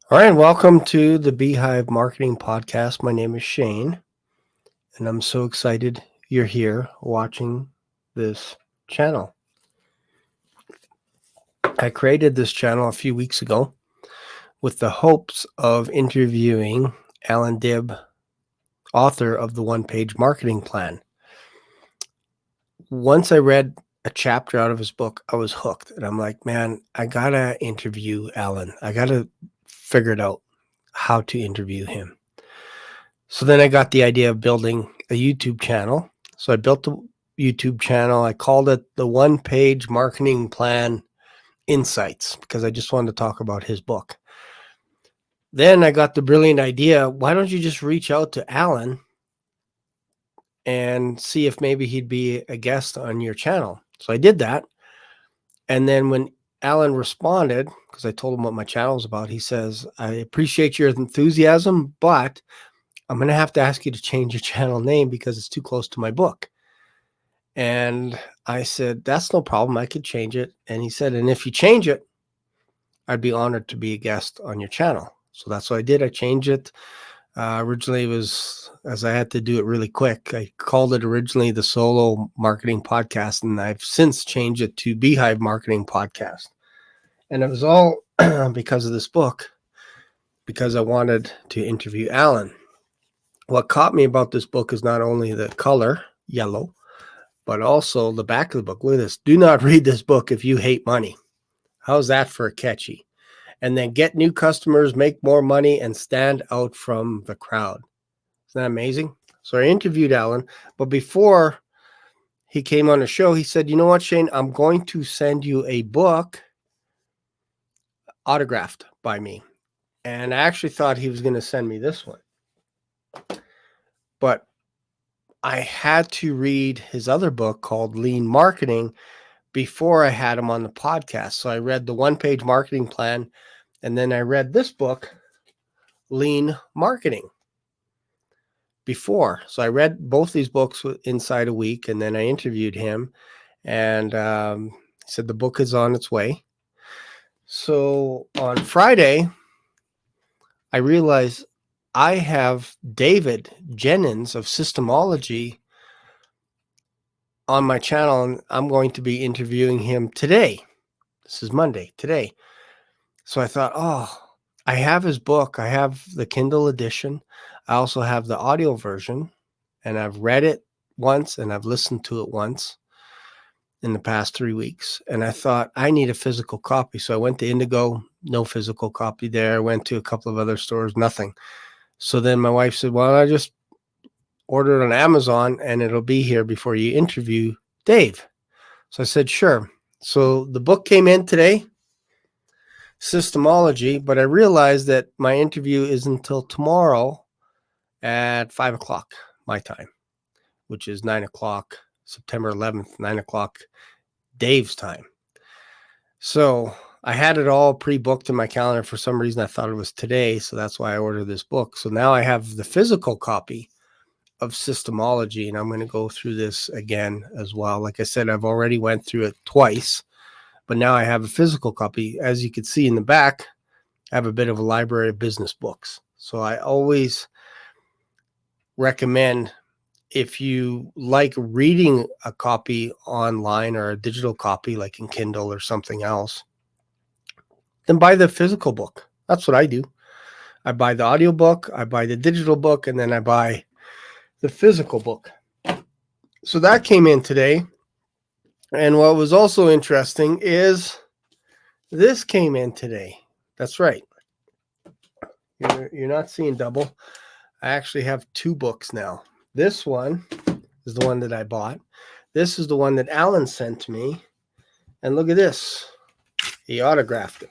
All right, welcome to the Beehive Marketing Podcast. My name is Shane, and I'm so excited you're here watching this channel. I created this channel a few weeks ago with the hopes of interviewing Alan Dibb, author of the one-page marketing plan. Once I read a chapter out of his book, I was hooked, and I'm like, man, I gotta interview Alan. I gotta figure it out how to interview him. So then I got the idea of building a YouTube channel. So I built a YouTube channel. I called it the One Page Marketing Plan Insights because I just wanted to talk about his book. Then I got the brilliant idea, why don't you just reach out to Alan and see if maybe he'd be a guest on your channel? So I did that. And then when Alan responded, because I told him what my channel was about, he says, I appreciate your enthusiasm, but I'm going to have to ask you to change your channel name because it's too close to my book. And I said, that's no problem. I could change it. And he said, and if you change it, I'd be honored to be a guest on your channel. So that's what I did. I changed it. Originally, it was, as I had to do it really quick, I called it originally the Solo Marketing Podcast, and I've since changed it to Beehive Marketing Podcast. And it was all because of this book, because I wanted to interview Alan. What caught me about this book is not only the color, yellow, but also the back of the book. Look at this. Do not read this book if you hate money. How's that for a catchy? And then get new customers, make more money, and stand out from the crowd. Isn't that amazing? So I interviewed Alan, but before he came on the show, he said, you know what, Shane, I'm going to send you a book autographed by me. And I actually thought he was going to send me this one. But I had to read his other book called Lean Marketing before I had him on the podcast. So I read the one-page marketing plan, and then I read this book, Lean Marketing, before. So I read both these books inside a week, and then I interviewed him, and he said the book is on its way. So on Friday, I realized I have David Jenyns of SYSTEMology on my channel, and I'm going to be interviewing him today. This is Monday, today. So I thought, oh, I have his book. I have the Kindle edition. I also have the audio version, and I've read it once and I've listened to it once in the past 3 weeks. And I thought I need a physical copy. So I went to Indigo, no physical copy there. I went to a couple of other stores, nothing. So then my wife said, well, I just order it on Amazon and it'll be here before you interview Dave. So I said, sure. So the book came in today, SYSTEMology, but I realized that my interview is until tomorrow at 5 o'clock my time, which is 9 o'clock, September 11th, 9 o'clock Dave's time. So I had it all pre-booked in my calendar. For some reason, I thought it was today, so that's why I ordered this book. So now I have the physical copy of SYSTEMology, and I'm going to go through this again as well. Like I said, I've already went through it twice, but now I have a physical copy. As you can see in the back, I have a bit of a library of business books. So I always recommend, if you like reading a copy online or a digital copy, like in Kindle or something else, then buy the physical book. That's what I do. I buy the audiobook, I buy the digital book, and then I buy the physical book. So that came in today. And what was also interesting is this came in today. That's right. You're not seeing double. I actually have two books now. This one is the one that I bought. This is the one that Alan sent to me. And look at this. He autographed it.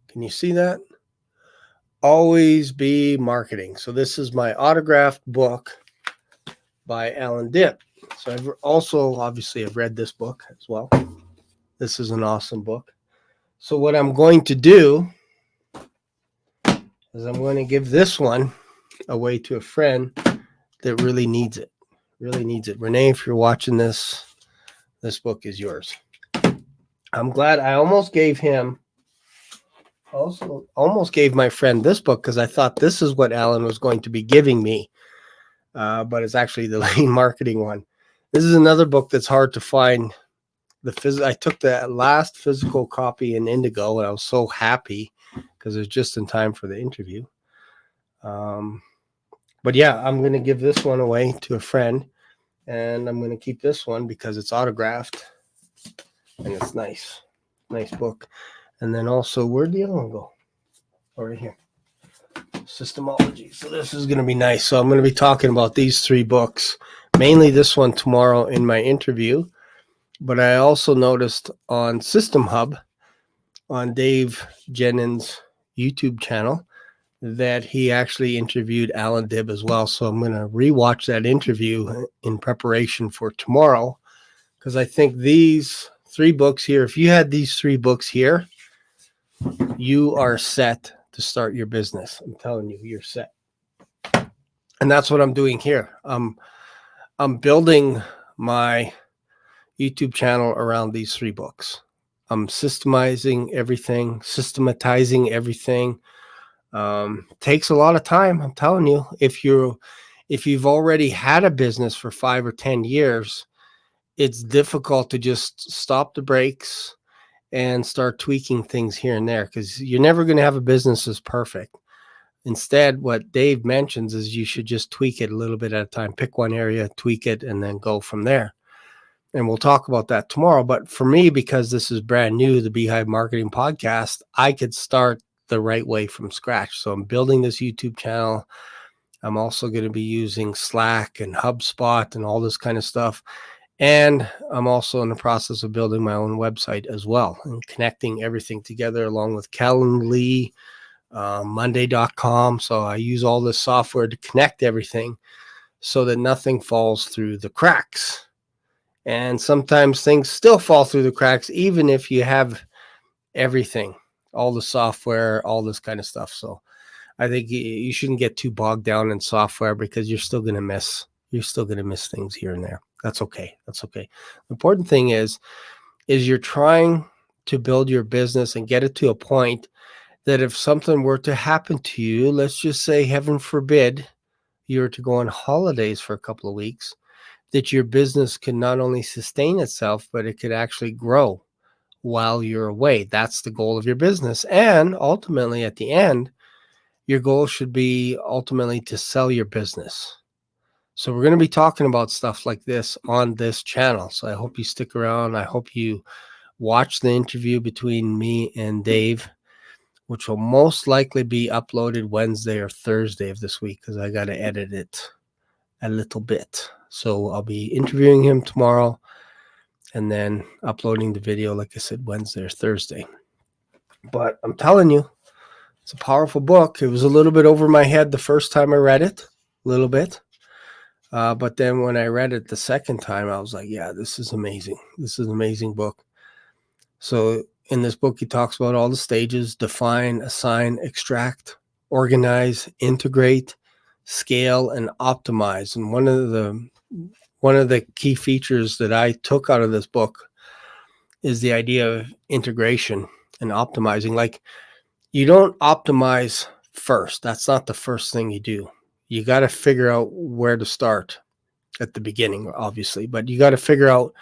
Can you see that? Always Be Marketing. So this is my autographed book by Alan Dibb. So I've also, obviously, I've read this book as well. This is an awesome book. So what I'm going to do is I'm going to give this one away to a friend that really needs it. Really needs it. Renee, if you're watching this book is yours. I'm glad I almost gave him also almost gave my friend this book because I thought this is what Alan was going to be giving me, but it's actually the lean marketing one. This is another book that's hard to find. I took the last physical copy in Indigo, and I was so happy because it was just in time for the interview. But yeah, I'm going to give this one away to a friend, and I'm going to keep this one because it's autographed and it's nice book. And then also, where'd the other one go? Oh, right here. SYSTEMology. So this is going to be nice. So I'm going to be talking about these 3 books, mainly this one tomorrow in my interview. But I also noticed on System Hub, on Dave Jenyns' YouTube channel, that he actually interviewed Alan Dibb as well. So I'm going to rewatch that interview in preparation for tomorrow, because I think these 3 books here, if you had these 3 books here, you are set to start your business. I'm telling you, you're set. And that's what I'm doing here. I'm building my YouTube channel around these 3 books. I'm systematizing everything. Takes a lot of time. I'm telling you, if you've already had a business for 5 or 10 years, it's difficult to just stop the brakes and start tweaking things here and there, because you're never going to have a business that's perfect. Instead, what Dave mentions is you should just tweak it a little bit at a time. Pick one area, tweak it, and then go from there. And we'll talk about that tomorrow. But for me, because this is brand new, the Beehive Marketing Podcast, I could start the right way from scratch. So I'm building this YouTube channel. I'm also going to be using Slack and HubSpot and all this kind of stuff. And I'm also in the process of building my own website as well and connecting everything together along with Calendly, Monday.com. So I use all this software to connect everything so that nothing falls through the cracks. And sometimes things still fall through the cracks, even if you have everything, all the software, all this kind of stuff. So I think you shouldn't get too bogged down in software, because you're still going to miss things here and there. That's okay. The important thing is you're trying to build your business and get it to a point that if something were to happen to you, let's just say, heaven forbid, you were to go on holidays for a couple of weeks, that your business can not only sustain itself, but it could actually grow while you're away. That's the goal of your business. And ultimately, at the end, your goal should be ultimately to sell your business. So we're going to be talking about stuff like this on this channel. So I hope you stick around. I hope you watch the interview between me and Dave, which will most likely be uploaded Wednesday or Thursday of this week, because I got to edit it a little bit. So I'll be interviewing him tomorrow and then uploading the video, like I said, Wednesday or Thursday. But I'm telling you, it's a powerful book. It was a little bit over my head the first time I read it, a little bit. But then when I read it the second time, I was like, yeah, this is amazing. This is an amazing book. So in this book, he talks about all the stages: define, assign, extract, organize, integrate, scale, and optimize. And one of the key features that I took out of this book is the idea of integration and optimizing. Like, you don't optimize first. That's not the first thing you do. You got to figure out where to start at the beginning, obviously, but you got to figure out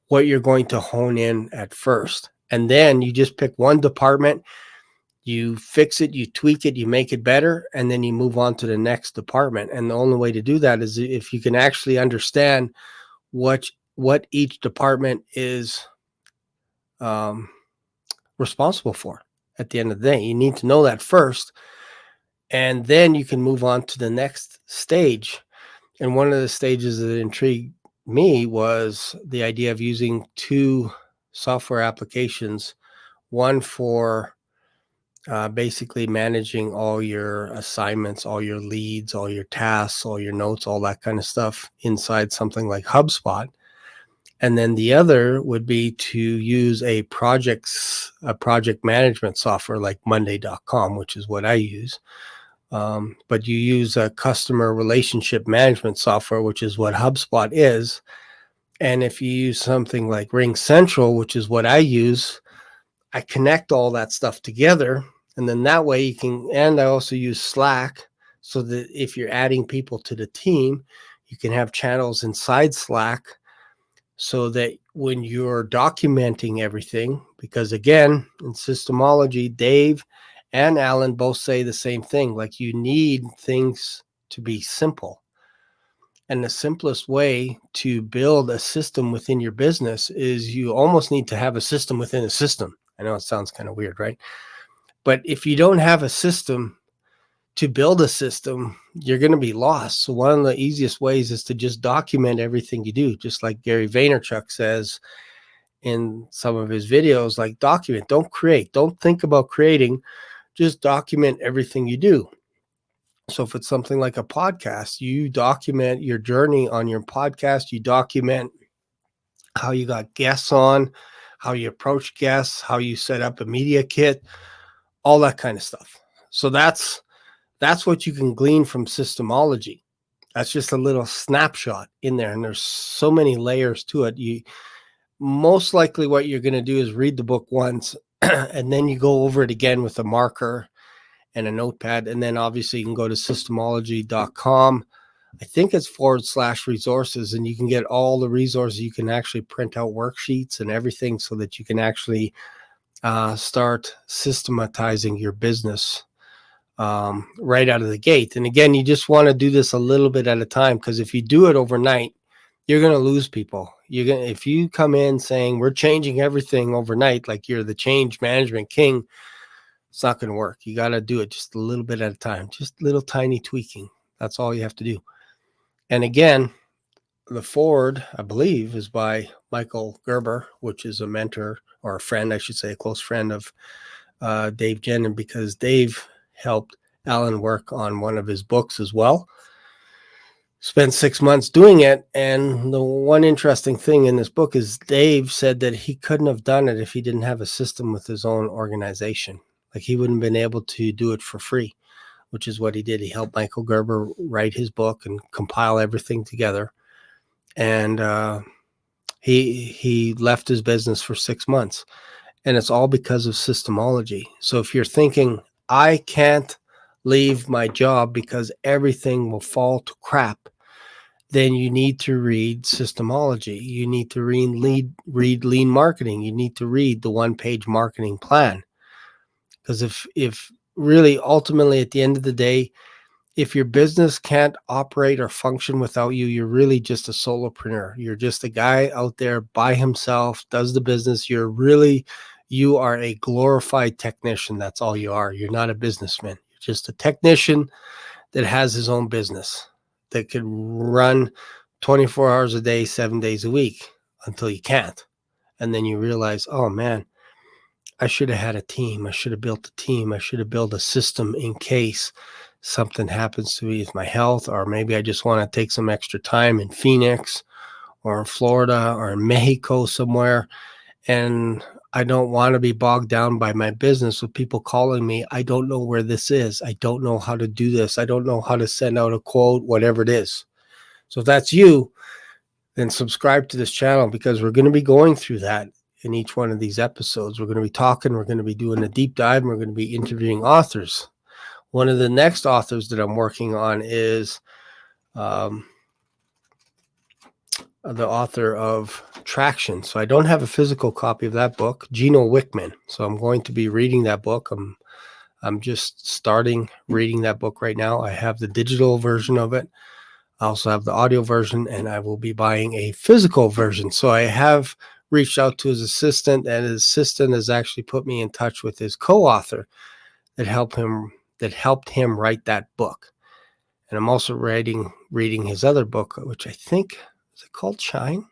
what you're going to hone in at first. And then you just pick one department, you fix it, you tweak it, you make it better, and then you move on to the next department. And the only way to do that is if you can actually understand what each department is responsible for at the end of the day. You need to know that first, and then you can move on to the next stage. And one of the stages that intrigued me was the idea of using 2 software applications, one for basically managing all your assignments, all your leads, all your tasks, all your notes, all that kind of stuff inside something like HubSpot. And then the other would be to use a project management software like Monday.com, which is what I use. But you use a customer relationship management software, which is what HubSpot is. And if you use something like Ring Central, which is what I use, I connect all that stuff together And then that way you can, and I also use Slack so that if you're adding people to the team, you can have channels inside Slack so that when you're documenting everything, because again, in Systemology, Dave and Alan both say the same thing, like you need things to be simple. And the simplest way to build a system within your business is you almost need to have a system within a system. I know it sounds kind of weird, right? But if you don't have a system to build a system, you're going to be lost. So one of the easiest ways is to just document everything you do, just like Gary Vaynerchuk says in some of his videos, like document, don't create, don't think about creating, just document everything you do. So if it's something like a podcast, you document your journey on your podcast, you document how you got guests on, how you approach guests, how you set up a media kit, all that kind of stuff. So that's what you can glean from Systemology. That's just a little snapshot in there, and there's so many layers to it. You most likely what you're going to do is read the book once and then you go over it again with a marker and a notepad, and then obviously you can go to systemology.com. I think it's /resources, and you can get all the resources. You can actually print out worksheets and everything so that you can actually start systematizing your business right out of the gate. And again, you just want to do this a little bit at a time, because if you do it overnight, you're going to lose people. If you come in saying we're changing everything overnight, like you're the change management king, it's not going to work. You got to do it just a little bit at a time, just little tiny tweaking. That's all you have to do. And again, the forward, I believe, is by Michael Gerber, which is a mentor, or a friend, I should say, a close friend of Dave Jenyns, because Dave helped Alan work on one of his books as well. Spent 6 months doing it. And the one interesting thing in this book is Dave said that he couldn't have done it if he didn't have a system with his own organization. Like he wouldn't have been able to do it for free, which is what he did. He helped Michael Gerber write his book and compile everything together. And he left his business for 6 months. And it's all because of Systemology. So if you're thinking, I can't leave my job because everything will fall to crap, then you need to read Systemology. You need to read lean marketing. You need to read the one-page marketing plan. Because if really ultimately at the end of the day, if your business can't operate or function without you, you're really just a solopreneur. You're just a guy out there by himself, does the business. You are a glorified technician. That's all you are. You're not a businessman. You're just a technician that has his own business that could run 24 hours a day, 7 days a week until you can't. And then you realize, oh man, I should have had a team. I should have built a team. I should have built a system in case something happens to me with my health, or maybe I just want to take some extra time in Phoenix or in Florida or in Mexico somewhere. And I don't want to be bogged down by my business with people calling me. I don't know where this is. I don't know how to do this. I don't know how to send out a quote, whatever it is. So if that's you, then subscribe to this channel, because we're going to be going through that in each one of these episodes. We're going to be talking, we're going to be doing a deep dive, and we're going to be interviewing authors. One of the next authors that I'm working on is the author of Traction. So I don't have a physical copy of that book, Gino Wickman. So I'm going to be reading that book. I'm just starting reading that book right now. I have the digital version of it. I also have the audio version, and I will be buying a physical version. So I have reached out to his assistant, and his assistant has actually put me in touch with his co-author that helped him write that book. And I'm also reading his other book, which I think, is it called Shine?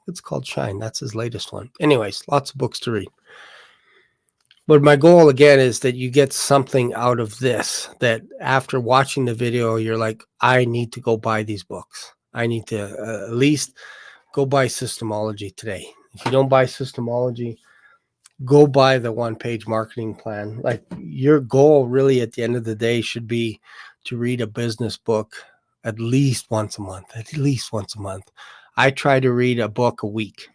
It's called Shine. That's his latest one. Anyways, lots of books to read. But my goal, again, is that you get something out of this, that after watching the video, you're like, I need to go buy these books. I need to at least go buy Systemology today. If you don't buy Systemology, go buy the one-page marketing plan. Like, your goal really at the end of the day should be to read a business book at least once a month. I try to read a book a week.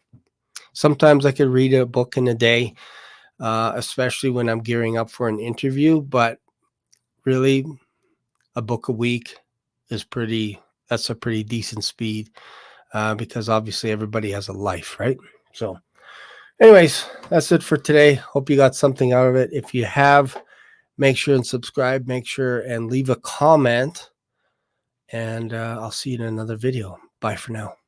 Sometimes I could read a book in a day. especially when I'm gearing up for an interview. But really, a book a week is that's a pretty decent speed, because obviously everybody has a life, right? So anyways, that's it for today. Hope you got something out of it. If you have, make sure and subscribe, make sure and leave a comment, and I'll see you in another video. Bye for now.